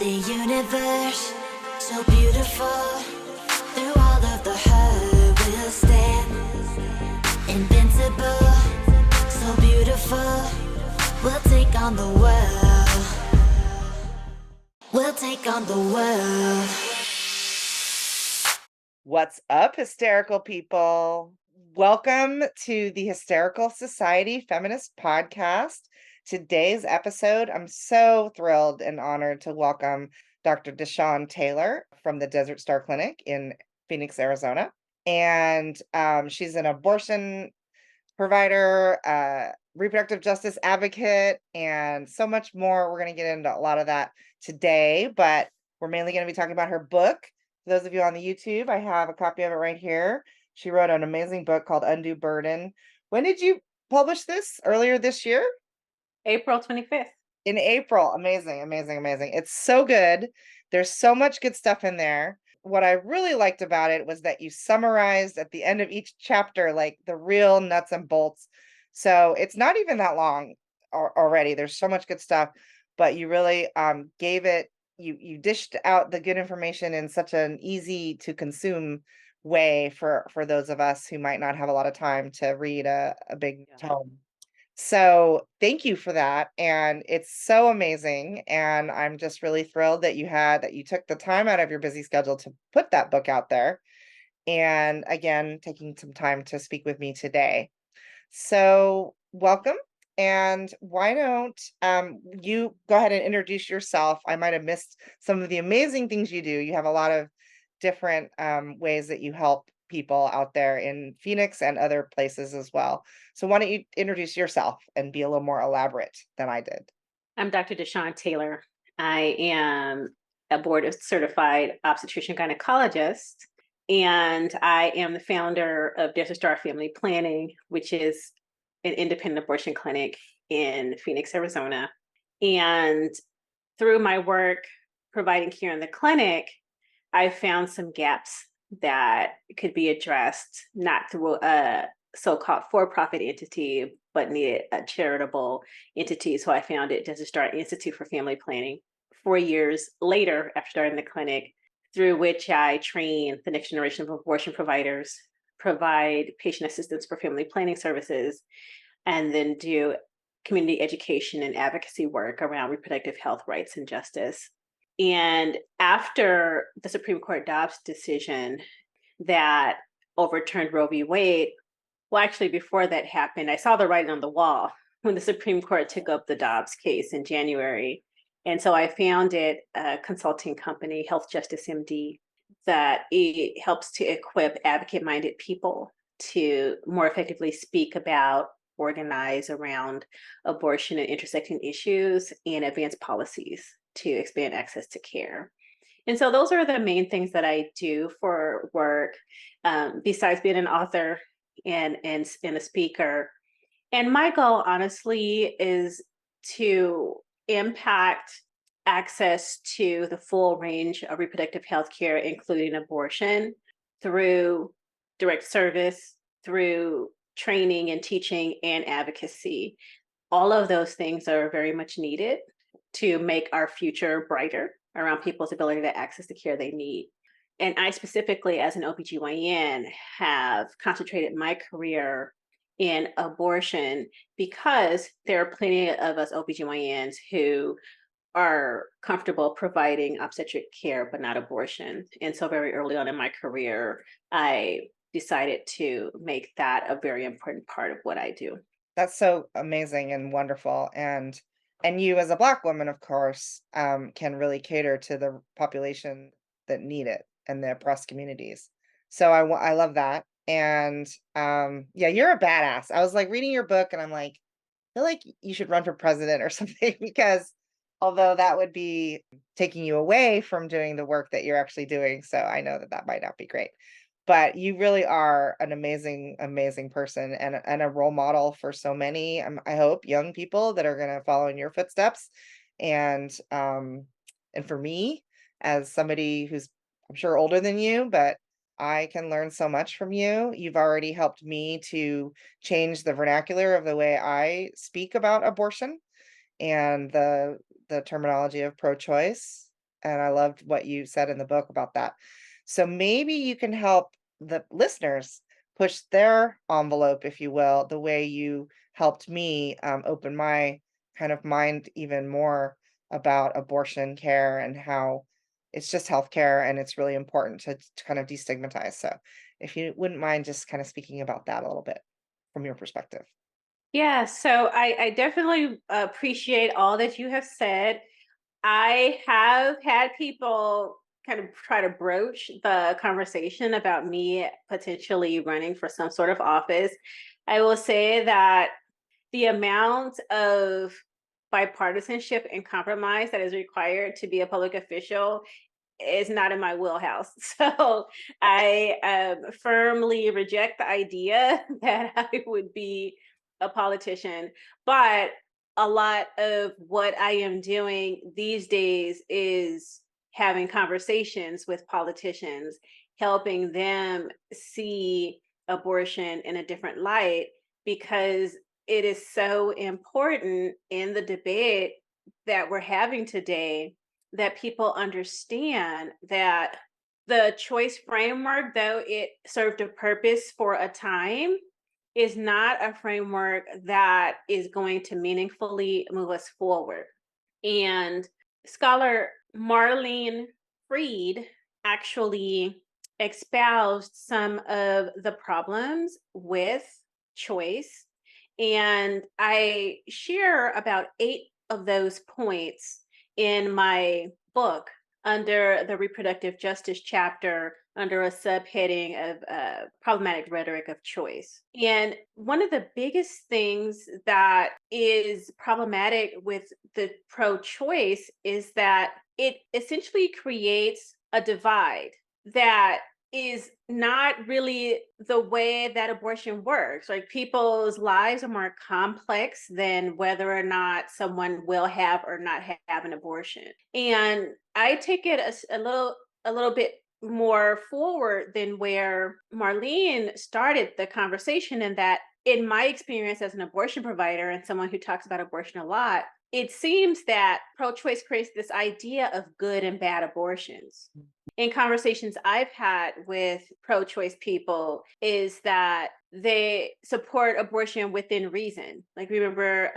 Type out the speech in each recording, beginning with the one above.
The universe, so beautiful. Through all of the hurt, we'll stand. Invincible, so beautiful. We'll take on the world. We'll take on the world. What's up, hysterical people? Welcome to the Hysterical Society Feminist Podcast. Today's episode, I'm so thrilled and honored to welcome Dr. DeShawn Taylor from the Desert Star Clinic in Phoenix, Arizona. And she's an abortion provider, reproductive justice advocate, and so much more. We're going to get into a lot of that today, but we're mainly going to be talking about her book. For those of you on the YouTube, I have a copy of it right here. She wrote an amazing book called Undue Burden. When did you publish this? Earlier this year? April 25th. In April. Amazing, amazing, amazing. It's so good. There's so much good stuff in there. What I really liked about it was that you summarized at the end of each chapter, like the real nuts and bolts. So it's not even that long already. There's so much good stuff, but you really gave it, you dished out the good information in such an easy to consume way for those of us who might not have a lot of time to read a big tome. So thank you for that. And it's so amazing. And I'm just really thrilled that you took the time out of your busy schedule to put that book out there. And again, taking some time to speak with me today. So welcome. And why don't you go ahead and introduce yourself? I might have missed some of the amazing things you do. You have a lot of different ways that you help people out there in Phoenix and other places as well. So why don't you introduce yourself and be a little more elaborate than I did? I'm Dr. DeShawn Taylor. I am a board certified obstetrician gynecologist, and I am the founder of Desert Star Family Planning, which is an independent abortion clinic in Phoenix, Arizona. And through my work providing care in the clinic, I found some gaps that could be addressed not through a so-called for-profit entity, but needed a charitable entity. So I founded Desert Star Institute for Family Planning 4 years later after starting the clinic, through which I train the next generation of abortion providers, provide patient assistance for family planning services, and then do community education and advocacy work around reproductive health rights and justice. And after the Supreme Court Dobbs decision that overturned Roe v. Wade, well, actually, before that happened, I saw the writing on the wall when the Supreme Court took up the Dobbs case in January. And so I founded a consulting company, Health Justice MD, that it helps to equip advocate-minded people to more effectively speak about, organize around abortion and intersecting issues, and advance policies to expand access to care. And so those are the main things that I do for work, besides being an author and a speaker. And my goal, honestly, is to impact access to the full range of reproductive health care, including abortion, through direct service, through training and teaching and advocacy. All of those things are very much needed to make our future brighter around people's ability to access the care they need. And I specifically, as an OBGYN, have concentrated my career in abortion because there are plenty of us OBGYNs who are comfortable providing obstetric care, but not abortion. And so very early on in my career, I decided to make that a very important part of what I do. That's so amazing and wonderful. And you as a Black woman, of course, can really cater to the population that need it and the oppressed communities. So I love that. And yeah, you're a badass. I was like reading your book and I'm like, I feel like you should run for president or something, because although that would be taking you away from doing the work that you're actually doing. So I know that might not be great. But you really are an amazing, amazing person and a role model for so many, I hope, young people that are going to follow in your footsteps. And for me, as somebody who's, I'm sure, older than you, but I can learn so much from you. You've already helped me to change the vernacular of the way I speak about abortion and the terminology of pro-choice. And I loved what you said in the book about that. So maybe you can help the listeners push their envelope, if you will, the way you helped me open my kind of mind even more about abortion care and how it's just healthcare and it's really important to kind of destigmatize. So if you wouldn't mind just kind of speaking about that a little bit from your perspective. Yeah, so I definitely appreciate all that you have said. I have had people kind of try to broach the conversation about me potentially running for some sort of office. I will say that the amount of bipartisanship and compromise that is required to be a public official is not in my wheelhouse. So I firmly reject the idea that I would be a politician. But a lot of what I am doing these days is having conversations with politicians, helping them see abortion in a different light, because it is so important in the debate that we're having today that people understand that the choice framework, though it served a purpose for a time, is not a framework that is going to meaningfully move us forward. And scholar Marlene Freed actually espoused some of the problems with choice. And I share about 8 of those points in my book under the reproductive justice chapter under a subheading of problematic rhetoric of choice. And one of the biggest things that is problematic with the pro choice is that it essentially creates a divide that is not really the way that abortion works. Like, people's lives are more complex than whether or not someone will have or not have an abortion. And I take it a little bit more forward than where Marlene started the conversation, in that, in my experience as an abortion provider and someone who talks about abortion a lot, it seems that pro-choice creates this idea of good and bad abortions. In conversations I've had with pro-choice people, is that they support abortion within reason. Like, remember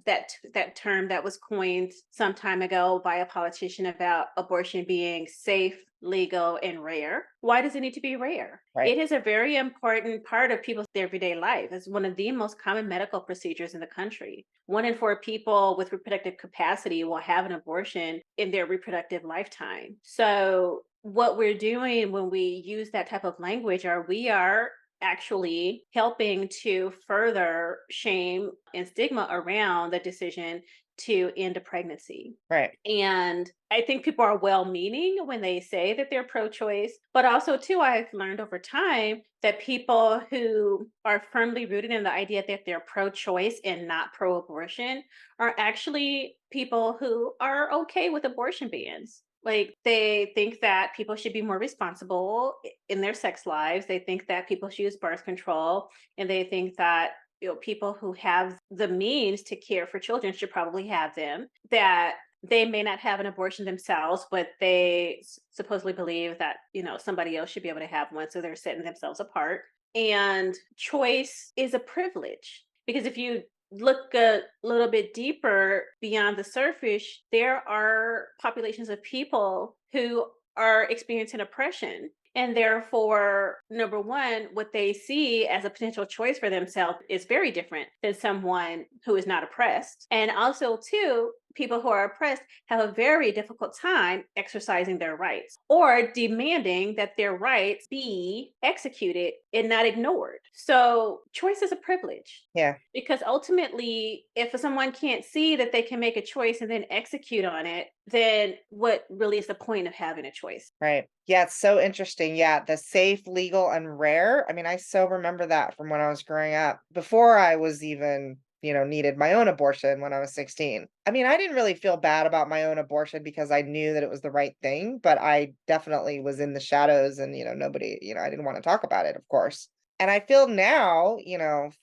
that term that was coined some time ago by a politician about abortion being safe, legal, and rare. Why does it need to be rare? Right. It is a very important part of people's everyday life. It's one of the most common medical procedures in the country. 1 in 4 people with reproductive capacity will have an abortion in their reproductive lifetime. So what we're doing when we use that type of language, we are actually helping to further shame and stigma around the decision to end a pregnancy. Right. And I think people are well-meaning when they say that they're pro-choice, but also too, I've learned over time that people who are firmly rooted in the idea that they're pro-choice and not pro-abortion are actually people who are okay with abortion bans. Like, they think that people should be more responsible in their sex lives. They think that people should use birth control, and they think that people who have the means to care for children should probably have them. That they may not have an abortion themselves, but they supposedly believe that somebody else should be able to have one, so they're setting themselves apart. And choice is a privilege, because if you look a little bit deeper beyond the surface, there are populations of people who are experiencing oppression. And therefore, number one, what they see as a potential choice for themselves is very different than someone who is not oppressed. And also, two, people who are oppressed have a very difficult time exercising their rights or demanding that their rights be executed and not ignored. So choice is a privilege. Yeah. Because ultimately, if someone can't see that they can make a choice and then execute on it, then what really is the point of having a choice? Right. Yeah, it's so interesting. Yeah, the safe, legal, and rare. I mean, I so remember that from when I was growing up, before I was even, needed my own abortion when I was 16. I mean, I didn't really feel bad about my own abortion because I knew that it was the right thing, but I definitely was in the shadows and, nobody, I didn't want to talk about it, of course. And I feel now,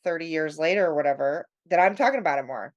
30 years later or whatever, that I'm talking about it more,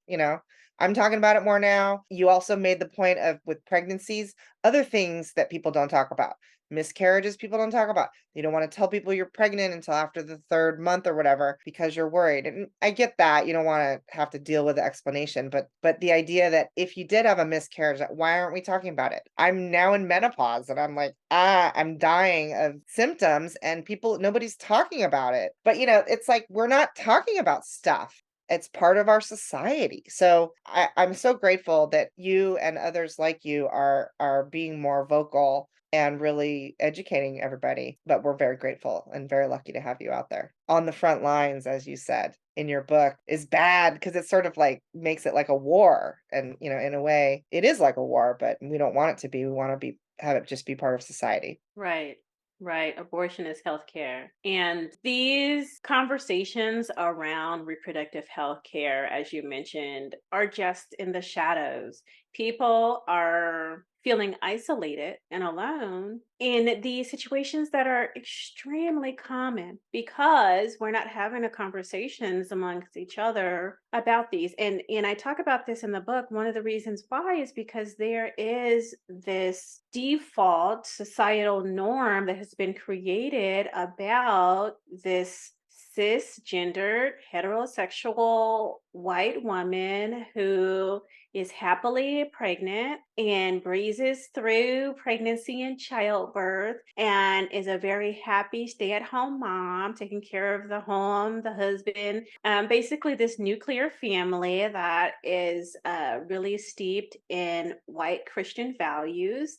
I'm talking about it more now. You also made the point of with pregnancies, other things that people don't talk about. Miscarriages, people don't talk about. You don't want to tell people you're pregnant until after the third month or whatever because you're worried. And I get that. You don't want to have to deal with the explanation, but the idea that if you did have a miscarriage, why aren't we talking about it? I'm now in menopause and I'm like, I'm dying of symptoms and nobody's talking about it. But it's like we're not talking about stuff. It's part of our society. So I'm so grateful that you and others like you are being more vocal and really educating everybody. But we're very grateful and very lucky to have you out there on the front lines, as you said in your book, is bad because it sort of like makes it like a war. And in a way, it is like a war, but we don't want it to be. We want to have it just be part of society. Right. Right. Abortion is healthcare. And these conversations around reproductive health care, as you mentioned, are just in the shadows. People are feeling isolated and alone in these situations that are extremely common because we're not having the conversations amongst each other about these. And I talk about this in the book. One of the reasons why is because there is this default societal norm that has been created about this cisgendered heterosexual white woman who is happily pregnant and breezes through pregnancy and childbirth and is a very happy stay-at-home mom taking care of the home, the husband, basically this nuclear family that is really steeped in white Christian values.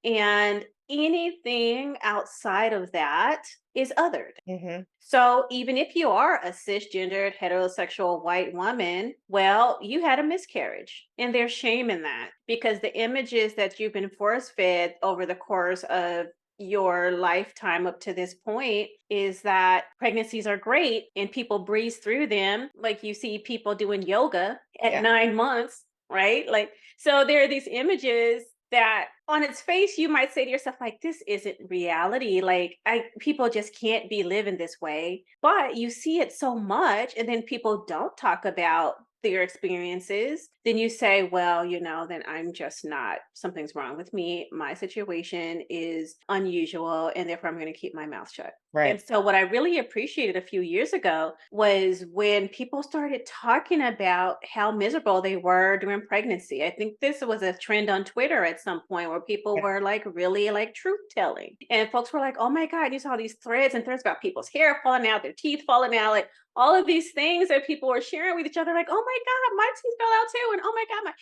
And anything outside of that is othered. Mm-hmm. So even if you are a cisgendered heterosexual white woman, well, you had a miscarriage and there's shame in that because the images that you've been force fed over the course of your lifetime up to this point is that pregnancies are great and people breeze through them. Like you see people doing yoga at Yeah. 9 months, right? Like, so there are these images that on its face you might say to yourself like this isn't reality, like people just can't be living this way, but you see it so much and then people don't talk about their experiences, then you say, well, then I'm just not, something's wrong with me, my situation is unusual and therefore I'm going to keep my mouth shut. Right. And so what I really appreciated a few years ago was when people started talking about how miserable they were during pregnancy. I think this was a trend on Twitter at some point where people Yeah. were like really like truth telling. And folks were like, oh my God, you saw these threads and threads about people's hair falling out, their teeth falling out, like all of these things that people were sharing with each other, like, oh my God, my teeth fell out too. And oh my God,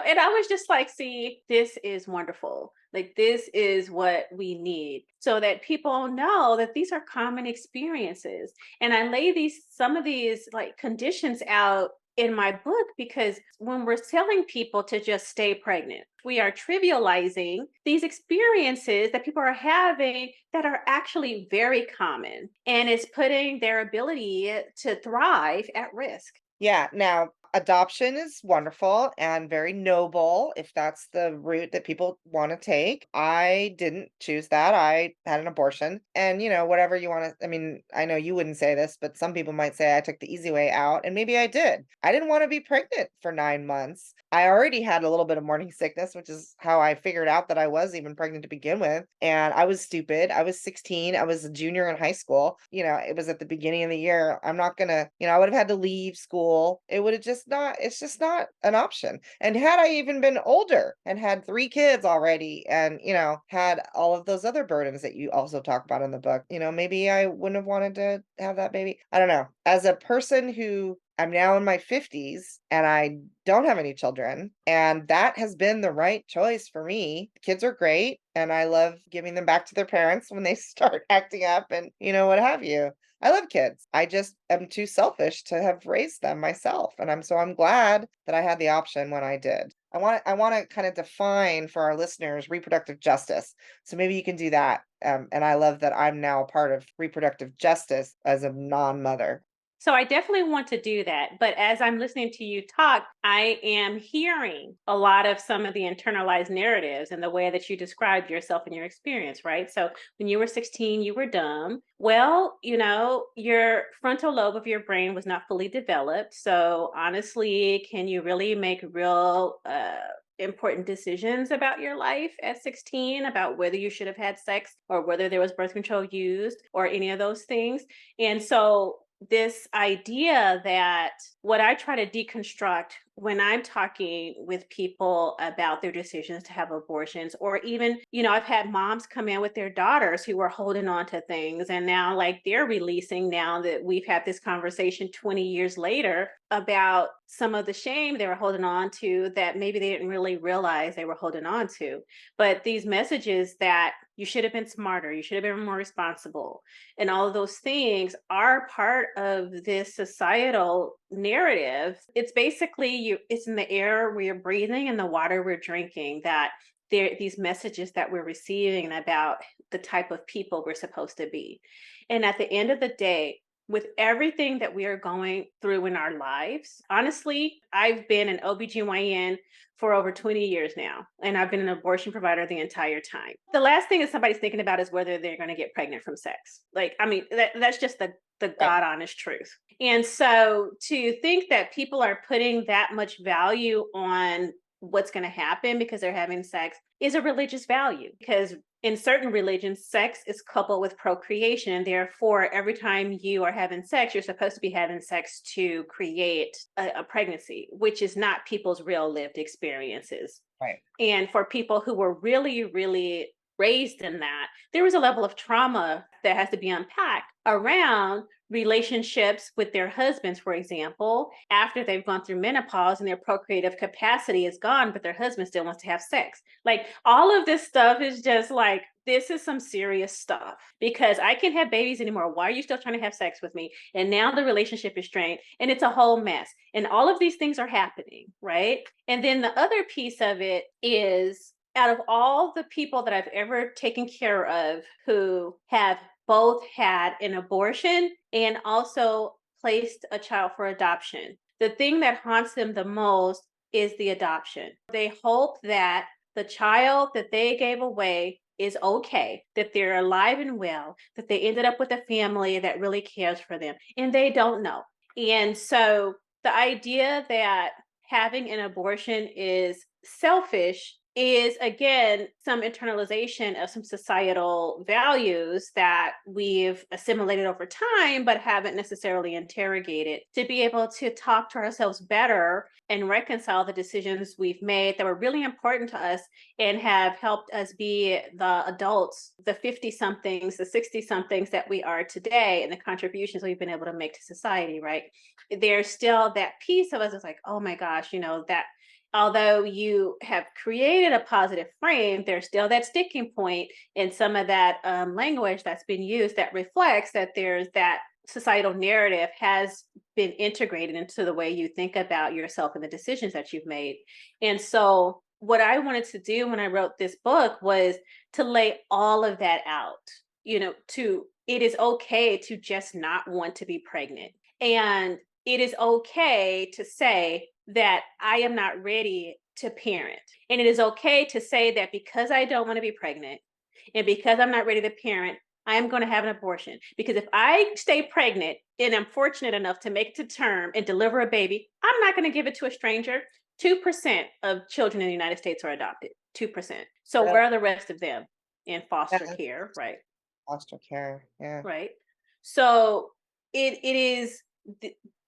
and I was just like, see, this is wonderful. Like, this is what we need so that people know that these are common experiences. And I lay some of these like conditions out in my book because when we're telling people to just stay pregnant, we are trivializing these experiences that people are having that are actually very common, and it's putting their ability to thrive at risk. Yeah. Now, adoption is wonderful and very noble if that's the route that people want to take. I didn't choose that. I had an abortion. And, whatever you want to, I mean, I know you wouldn't say this, but some people might say I took the easy way out. And maybe I did. I didn't want to be pregnant for 9 months. I already had a little bit of morning sickness, which is how I figured out that I was even pregnant to begin with. And I was stupid. I was 16. I was a junior in high school. It was at the beginning of the year. I'm not going to, I would have had to leave school. It would have it's just not an option. And had I even been older and had 3 kids already and, had all of those other burdens that you also talk about in the book, maybe I wouldn't have wanted to have that baby. I don't know. As a person who I'm now in my 50s and I don't have any children, and that has been the right choice for me. Kids are great and I love giving them back to their parents when they start acting up and, what have you. I love kids. I just am too selfish to have raised them myself. And I'm glad that I had the option when I did. I want to kind of define for our listeners reproductive justice. So maybe you can do that. And I love that I'm now a part of reproductive justice as a non-mother. So I definitely want to do that. But as I'm listening to you talk, I am hearing a lot of some of the internalized narratives and the way that you described yourself and your experience, right? So when you were 16, you were dumb. Well, your frontal lobe of your brain was not fully developed. So honestly, can you really make real important decisions about your life at 16, about whether you should have had sex or whether there was birth control used or any of those things? And so this idea that what I try to deconstruct when I'm talking with people about their decisions to have abortions, or even, I've had moms come in with their daughters who were holding on to things, and now like they're releasing, now that we've had this conversation 20 years later about some of the shame they were holding on to that maybe they didn't really realize they were holding on to. But these messages that you should have been smarter, you should have been more responsible, and all of those things are part of this societal narrative. It's basically it's in the air we're breathing and the water we're drinking, that these messages that we're receiving about the type of people we're supposed to be. And at the end of the day, with everything that we are going through in our lives, honestly, I've been an OBGYN for over 20 years now, and I've been an abortion provider the entire time. The last thing that somebody's thinking about is whether they're going to get pregnant from sex. Like, I mean, that's just the God honest truth. And so to think that people are putting that much value on what's going to happen because they're having sex is a religious value, because in certain religions, sex is coupled with procreation. And therefore, every time you are having sex, you're supposed to be having sex to create a pregnancy, which is not people's real lived experiences. Right. And for people who were really, really raised in that, there was a level of trauma that has to be unpacked around relationships with their husbands, for example, after they've gone through menopause and their procreative capacity is gone, but their husband still wants to have sex. Like, all of this stuff is just like, this is some serious stuff, because I can't have babies anymore. Why are you still trying to have sex with me? And now the relationship is strained, and it's a whole mess. And all of these things are happening, right? And then the other piece of it is, out of all the people that I've ever taken care of who have both had an abortion and also placed a child for adoption, the thing that haunts them the most is the adoption. They hope that the child that they gave away is okay, that they're alive and well, that they ended up with a family that really cares for them, and they don't know. And so the idea that having an abortion is selfish is, again, some internalization of some societal values that we've assimilated over time, but haven't necessarily interrogated, to be able to talk to ourselves better and reconcile the decisions we've made that were really important to us and have helped us be the adults, the 50-somethings, the 60-somethings that we are today, and the contributions we've been able to make to society, right? There's still that piece of us that's like, oh my gosh, that although you have created a positive frame, there's still that sticking point in some of that language that's been used that reflects that there's that societal narrative has been integrated into the way you think about yourself and the decisions that you've made. And so what I wanted to do when I wrote this book was to lay all of that out, it is okay to just not want to be pregnant. And it is okay to say that I am not ready to parent. And it is okay to say that because I don't want to be pregnant and because I'm not ready to parent, I am going to have an abortion. Because if I stay pregnant and I'm fortunate enough to make it to term and deliver a baby, I'm not going to give it to a stranger. 2% of children in the United States are adopted. 2%. So where are the rest of them? In foster care, right? Foster care, yeah. Right. So it is...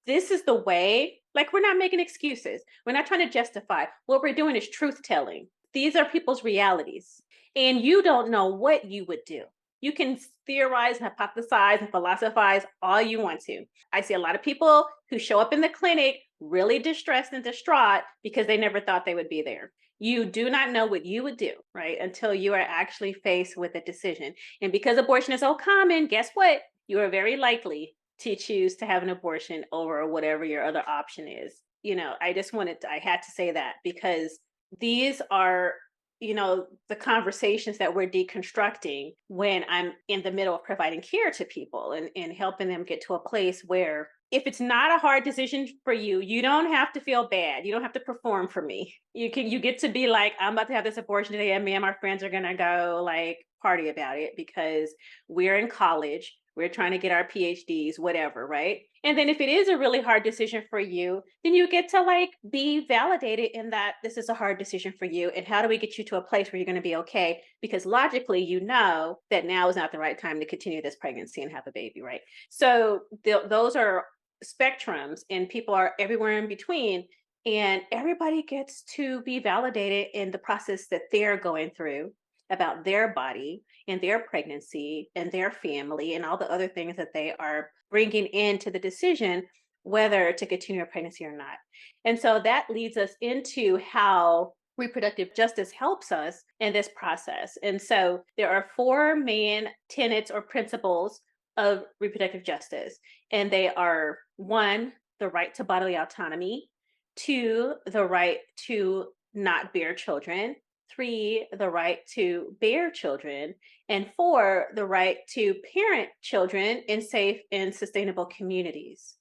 this is the way, like, we're not making excuses. We're not trying to justify. What we're doing is truth telling. These are people's realities. And you don't know what you would do. You can theorize and hypothesize and philosophize all you want to. I see a lot of people who show up in the clinic really distressed and distraught because they never thought they would be there. You do not know what you would do, right? Until you are actually faced with a decision. And because abortion is so common, guess what? You are very likely to choose to have an abortion over whatever your other option is. I had to say that, because these are, the conversations that we're deconstructing when I'm in the middle of providing care to people and helping them get to a place where if it's not a hard decision for you, you don't have to feel bad. You don't have to perform for me. You get to be like, I'm about to have this abortion today, and me and my friends are gonna go like party about it because we're in college. We're trying to get our PhDs, whatever, right? And then if it is a really hard decision for you, then you get to like be validated in that this is a hard decision for you. And how do we get you to a place where you're going to be okay? Because logically, you know that now is not the right time to continue this pregnancy and have a baby, right? So those are spectrums, and people are everywhere in between. And everybody gets to be validated in the process that they're going through about their body and their pregnancy and their family and all the other things that they are bringing into the decision whether to continue a pregnancy or not. And so that leads us into how reproductive justice helps us in this process. And so there are 4 main tenets or principles of reproductive justice, and they are: 1, the right to bodily autonomy; 2, the right to not bear children; 3, the right to bear children; and 4, the right to parent children in safe and sustainable communities.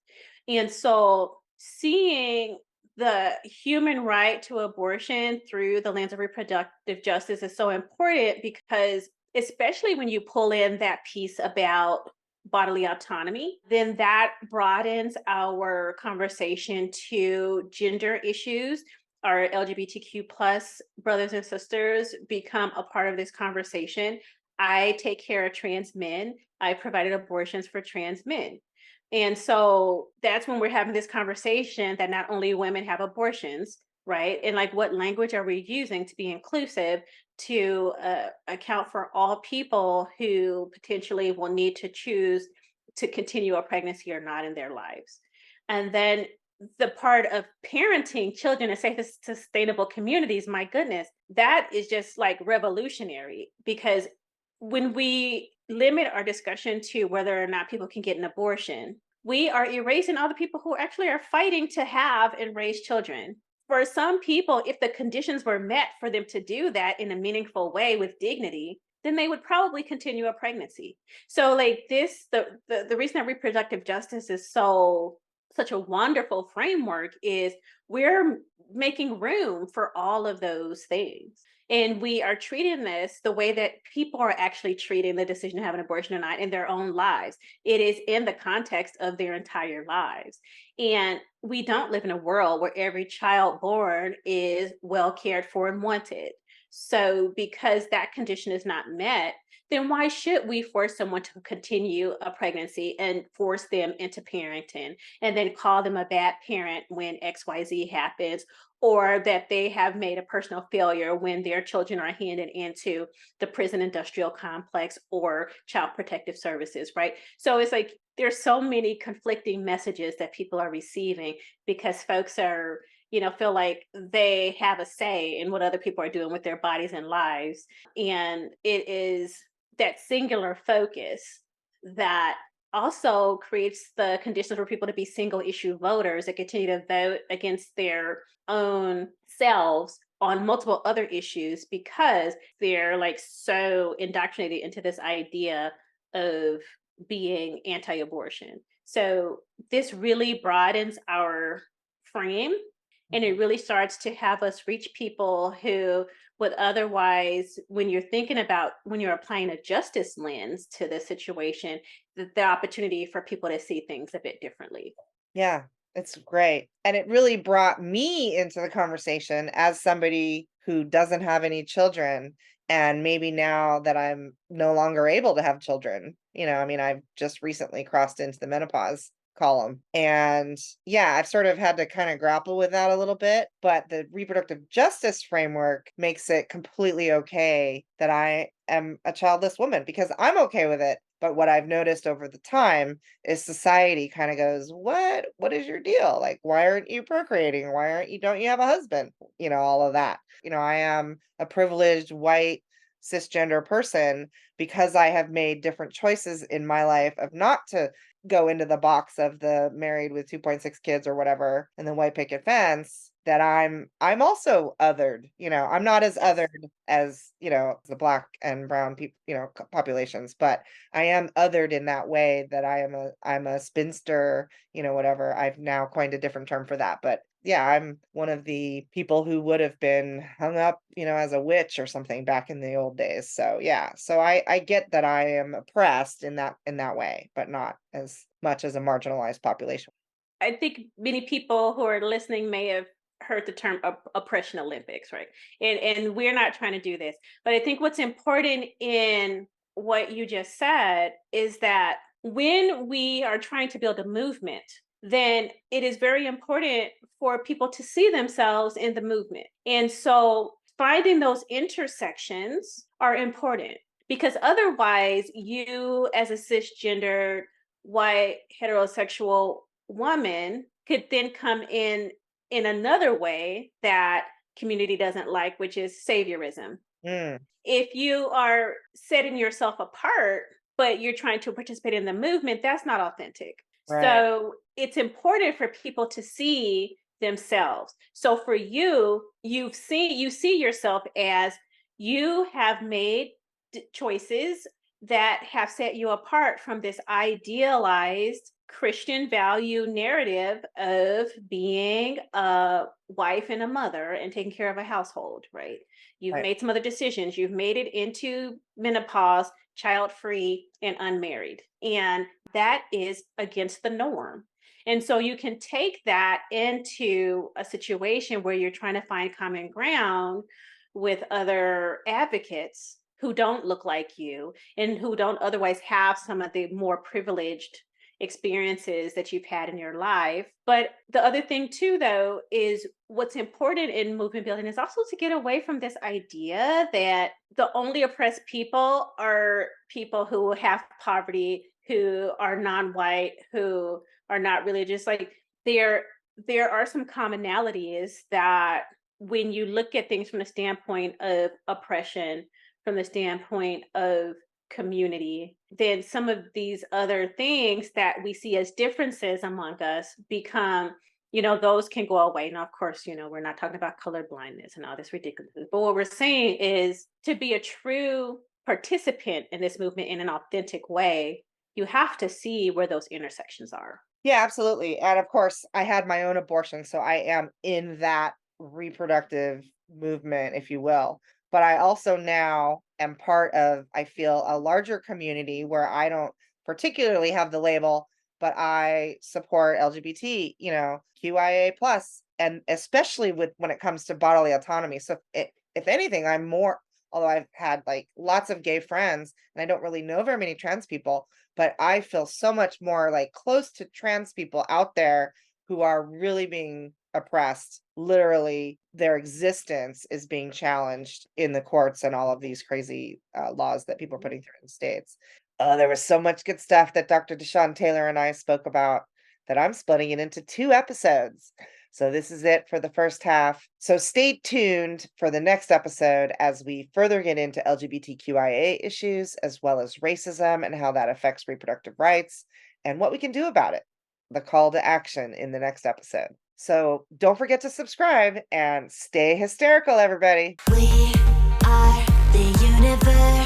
And so seeing the human right to abortion through the lens of reproductive justice is so important, because especially when you pull in that piece about bodily autonomy, then that broadens our conversation to gender issues. Our LGBTQ plus brothers and sisters become a part of this conversation. I take care of trans men. I provided abortions for trans men. And so that's when we're having this conversation that not only women have abortions, right? And like, what language are we using to be inclusive to account for all people who potentially will need to choose to continue a pregnancy or not in their lives? And then the part of parenting children in safe and sustainable communities, my goodness, that is just like revolutionary, because when we limit our discussion to whether or not people can get an abortion, we are erasing all the people who actually are fighting to have and raise children. For some people, if the conditions were met for them to do that in a meaningful way with dignity, then they would probably continue a pregnancy. So like this, the reason that reproductive justice is such a wonderful framework is we're making room for all of those things. And we are treating this the way that people are actually treating the decision to have an abortion or not in their own lives. It is in the context of their entire lives. And we don't live in a world where every child born is well cared for and wanted. So because that condition is not met, then why should we force someone to continue a pregnancy and force them into parenting and then call them a bad parent when XYZ happens, or that they have made a personal failure when their children are handed into the prison industrial complex or child protective services, right? So it's like there's so many conflicting messages that people are receiving because folks are, feel like they have a say in what other people are doing with their bodies and lives. And it is that singular focus that also creates the conditions for people to be single issue voters that continue to vote against their own selves on multiple other issues, because they're like so indoctrinated into this idea of being anti-abortion. So this really broadens our frame, and it really starts to have us reach people who would otherwise, when you're applying a justice lens to the situation, the opportunity for people to see things a bit differently. Yeah, it's great. And it really brought me into the conversation as somebody who doesn't have any children. And maybe now that I'm no longer able to have children, I've just recently crossed into the menopause column. And yeah, I've sort of had to kind of grapple with that a little bit, but the reproductive justice framework makes it completely okay that I am a childless woman because I'm okay with it. But what I've noticed over the time is society kind of goes, what is your deal? Like, why aren't you procreating? Don't you have a husband? All of that. I am a privileged white cisgender person because I have made different choices in my life of not to go into the box of the married with 2.6 kids or whatever and the white picket fence. that I'm also othered. I'm not as othered as, the Black and brown people, populations, but I am othered in that way that I'm a spinster, whatever. I've now coined a different term for that. But yeah, I'm one of the people who would have been hung up, as a witch or something back in the old days. So yeah, so I get that I am oppressed in that way, but not as much as a marginalized population. I think many people who are listening may have heard the term oppression Olympics, right? And we're not trying to do this, but I think what's important in what you just said is that when we are trying to build a movement, then it is very important for people to see themselves in the movement. And so finding those intersections are important, because otherwise you as a cisgendered white heterosexual woman could then come in another way that community doesn't like, which is saviorism. Mm, If you are setting yourself apart, but you're trying to participate in the movement, that's not authentic. right. So it's important for people to see themselves. So for you, you see yourself as you have made choices that have set you apart from this idealized Christian value narrative of being a wife and a mother and taking care of a household, right? You've Right. made some other decisions. You've made it into menopause, child-free, and unmarried. And that is against the norm. And so you can take that into a situation where you're trying to find common ground with other advocates who don't look like you and who don't otherwise have some of the more privileged experiences that you've had in your life. But the other thing too, though, is what's important in movement building is also to get away from this idea that the only oppressed people are people who have poverty, who are non-white, who are not religious. Like there are some commonalities that when you look at things from the standpoint of oppression, from the standpoint of community, then some of these other things that we see as differences among us become, those can go away. Now, of course, we're not talking about color blindness and all this ridiculousness, but what we're saying is to be a true participant in this movement in an authentic way, you have to see where those intersections are. Yeah, absolutely. And of course, I had my own abortion, so I am in that reproductive movement, if you will. But I also now am part of, I feel, a larger community where I don't particularly have the label, but I support LGBT, QIA plus, and especially when it comes to bodily autonomy. So if anything, I'm more, although I've had like lots of gay friends and I don't really know very many trans people, but I feel so much more like close to trans people out there who are really being oppressed. Literally, their existence is being challenged in the courts and all of these crazy laws that people are putting through in the states. There was so much good stuff that Dr. DeShawn Taylor and I spoke about that I'm splitting it into 2 episodes. So this is it for the first half. So stay tuned for the next episode as we further get into LGBTQIA issues, as well as racism and how that affects reproductive rights and what we can do about it. The call to action in the next episode. So don't forget to subscribe and stay hysterical, everybody. We are the universe.